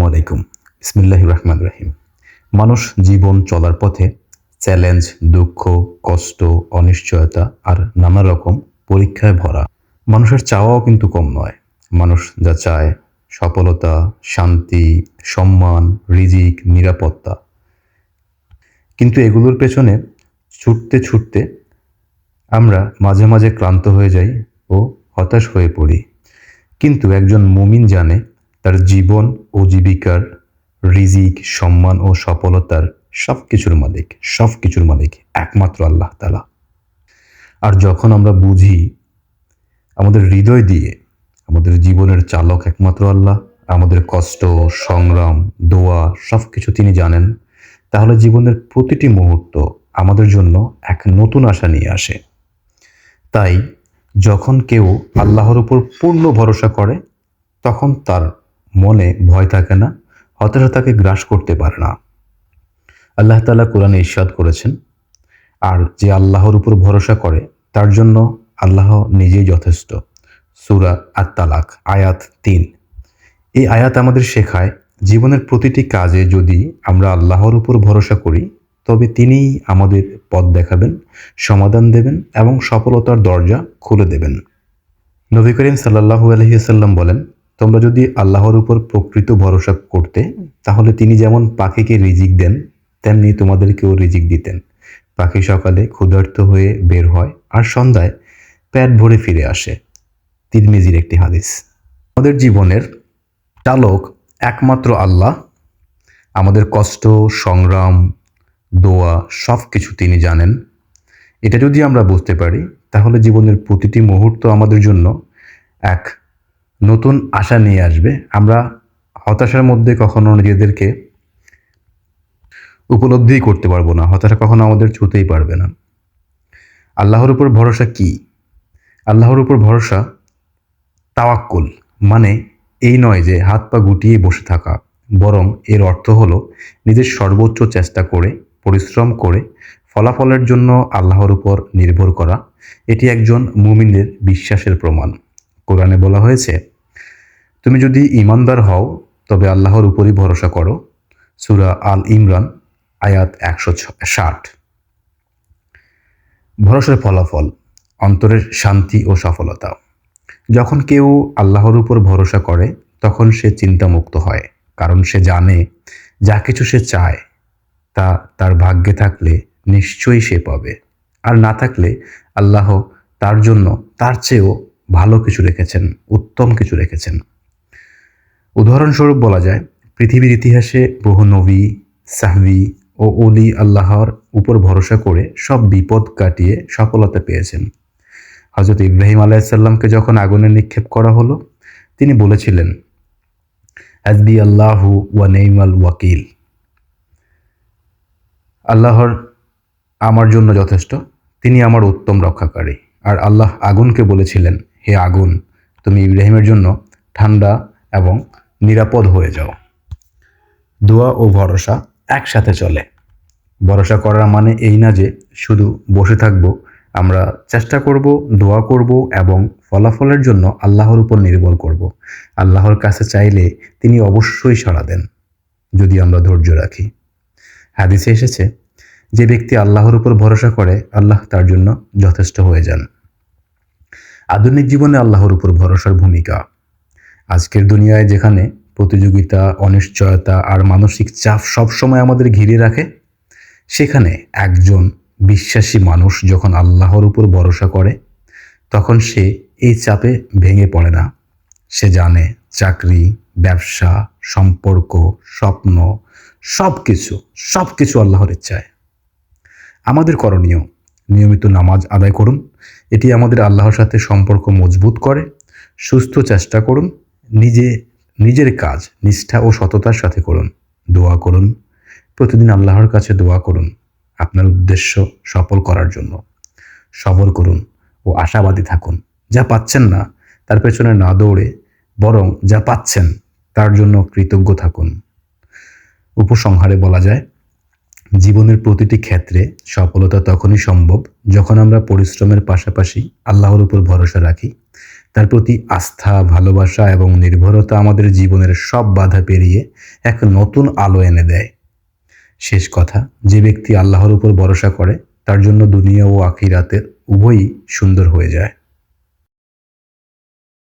আলাইকুম। বিসমিল্লাহির রহমানির রহিম। মানুষ জীবন চলার পথে চ্যালেঞ্জ, দুঃখ, কষ্ট, অনিশ্চয়তা আর নানা রকম পরীক্ষায় ভরা। মানুষের চাওয়াও কিন্তু কম নয়। মানুষ যা চায় সফলতা, শান্তি, সম্মান, রিজিক, নিরাপত্তা। কিন্তু এগুলোর পেছনে ছুটতে ছুটতে আমরা মাঝে মাঝে ক্লান্ত হয়ে যাই ও হতাশ হয়ে পড়ি। কিন্তু একজন মুমিন জানে তার জীবন ও জীবিকার, রিজিক, সম্মান ও সফলতার সব কিছুর মালিক একমাত্র আল্লাহ তাআলা। আর যখন আমরা বুঝি আমাদের হৃদয় দিয়ে আমাদের জীবনের চালক একমাত্র আল্লাহ, আমাদের কষ্ট, সংগ্রাম, দোয়া সবকিছু তিনি জানেন, তাহলে জীবনের প্রতিটি মুহূর্ত আমাদের জন্য এক নতুন আশা নিয়ে আসে। তাই যখন কেউ আল্লাহর উপর পূর্ণ ভরসা করে, তখন তার মনে ভয় থাকে না, হতাশা তাকে গ্রাস করতে পারে না। আল্লাহ তাআলা কোরআনে ইরশাদ করেছেন, আর যে আল্লাহর উপর ভরসা করে তার জন্য আল্লাহ নিজেই যথেষ্ট। সূরা আত-তালাক আয়াত ৩। এই আয়াত আমাদের শেখায় জীবনের প্রতিটি কাজে যদি আমরা আল্লাহর উপর ভরসা করি, তবে তিনিই আমাদের পথ দেখাবেন, সমাধান দেবেন এবং সফলতার দরজা খুলে দেবেন। নবী করিম সাল্লাল্লাহু আলাইহি ওয়াসাল্লাম বলেন, তোমরা যদি আল্লাহর উপর প্রকৃত ভরসা করতে, তাহলে তিনি যেমন পাখিকে রিজিক দেন, তেমনি তোমাদেরকেও রিজিক দিতেন। পাখি সকালে ক্ষুধার্ত হয়ে বের হয় আর সন্ধ্যায় পেট ভরে ফিরে আসে। তিরমিজির একটি হাদিস। আমাদের জীবনের চালক একমাত্র আল্লাহ। আমাদের কষ্ট, সংগ্রাম, দোয়া সব কিছু তিনি জানেন। এটা যদি আমরা বুঝতে পারি, তাহলে জীবনের প্রতিটি মুহূর্ত আমাদের জন্য এক নতুন আশা নিয়ে আসবে। আমরা হতাশার মধ্যে কখনো নিজেদেরকে উপলব্ধিই করতে পারবো না। হতাশা কখনো আমাদের ছুঁতেই পারবে না। আল্লাহর উপর ভরসা কি? আল্লাহর উপর ভরসা তাওয়াক্কুল, মানে এই নয় যে হাত পা গুটিয়ে বসে থাকা, বরং এর অর্থ হলো নিজের সর্বোচ্চ চেষ্টা করে, পরিশ্রম করে ফলাফলের জন্য আল্লাহর উপর নির্ভর করা। এটি একজন মুমিনের বিশ্বাসের প্রমাণ। কোরআনে বলা হয়েছে, তুমি যদি ঈমানদার হও তবে আল্লাহর উপরই ভরসা করো। সূরা আল ইমরান আয়াত ১৬০। ভরসার ফলাফল অন্তরের শান্তি ও সফলতা। যখন কেউ আল্লাহর উপর ভরসা করে, তখন সে চিন্তামুক্ত হয়, কারণ সে জানে যা কিছু সে চায় তা তার ভাগ্যে থাকলে নিশ্চয়ই সে পাবে, আর না থাকলে আল্লাহ তার জন্য তার চেয়েও ভালো কিছু রেখেছেন, উত্তম কিছু রেখেছেন। উদাহরণস্বরূপ বলা যায়, পৃথিবীর ইতিহাসে বহু নবী, সাহবী ও ওলি আল্লাহর উপর ভরসা করে সব বিপদ কাটিয়ে সফলতা পেয়েছেন। হযরত ইব্রাহিম আলাইহিসসালামকে যখন আগুনে নিক্ষেপ করা হলো, তিনি বলেছিলেন, হাসবি আল্লাহু ওয়া নি'মাল ওয়াকিল। আল্লাহর আমার জন্য যথেষ্ট, তিনি আমার উত্তম রক্ষাকারী। আর আল্লাহ আগুনকে বলেছিলেন, হে আগুন, তুমি ইব্রাহিমের জন্য ঠান্ডা এবং নিরাপদ হয়ে যাও। দোয়া ও ভরসা একসাথে চলে। ভরসা করা মানে এই না যে শুধু বসে থাকবো। আমরা চেষ্টা করব, দোয়া করব এবং ফলাফলের জন্য আল্লাহর উপর নির্ভর করব। আল্লাহর কাছে চাইলে তিনি অবশ্যই সাড়া দেন, যদি আমরা ধৈর্য রাখি। হাদিসে এসেছে, যে ব্যক্তি আল্লাহর উপর ভরসা করে, আল্লাহ তার জন্য যথেষ্ট হয়ে যান। আধুনিক জীবনে আল্লাহর উপর ভরসার ভূমিকা। আজকের দুনিয়ায় যেখানে প্রতিযোগিতা, অনিশ্চয়তা আর মানসিক চাপ সবসময় আমাদের ঘিরে রাখে, সেখানে একজন বিশ্বাসী মানুষ যখন আল্লাহর উপর ভরসা করে, তখন সে এই চাপে ভেঙে পড়ে না। সে জানে চাকরি, ব্যবসা, সম্পর্ক, স্বপ্ন সবকিছু আল্লাহর ইচ্ছায়। আমাদের করণীয়, নিয়মিত নামাজ আদায় করুন। এটি আমাদের আল্লাহর সাথে সম্পর্ক মজবুত করে। সুস্থ চেষ্টা করুন। নিজের কাজ নিষ্ঠা ও সততার সাথে করুন। দোয়া করুন। প্রতিদিন আল্লাহর কাছে দোয়া করুন আপনার উদ্দেশ্য সফল করার জন্য। সবর করুন ও আশাবাদী থাকুন। যা পাচ্ছেন না তার পেছনে না দৌড়ে, বরং যা পাচ্ছেন তার জন্য কৃতজ্ঞ থাকুন। উপসংহারে বলা যায়, জীবনের প্রতিটি ক্ষেত্রে সফলতা তখনই সম্ভব যখন আমরা পরিশ্রমের পাশাপাশি আল্লাহর উপর ভরসা রাখি। তার প্রতি আস্থা, ভালোবাসা এবং নির্ভরতা আমাদের জীবনের সব বাধা পেরিয়ে এক নতুন আলো এনে দেয়। শেষ কথা, যে ব্যক্তি আল্লাহর উপর ভরসা করে তার জন্য দুনিয়া ও আখিরাতের উভয়ই সুন্দর হয়ে যায়।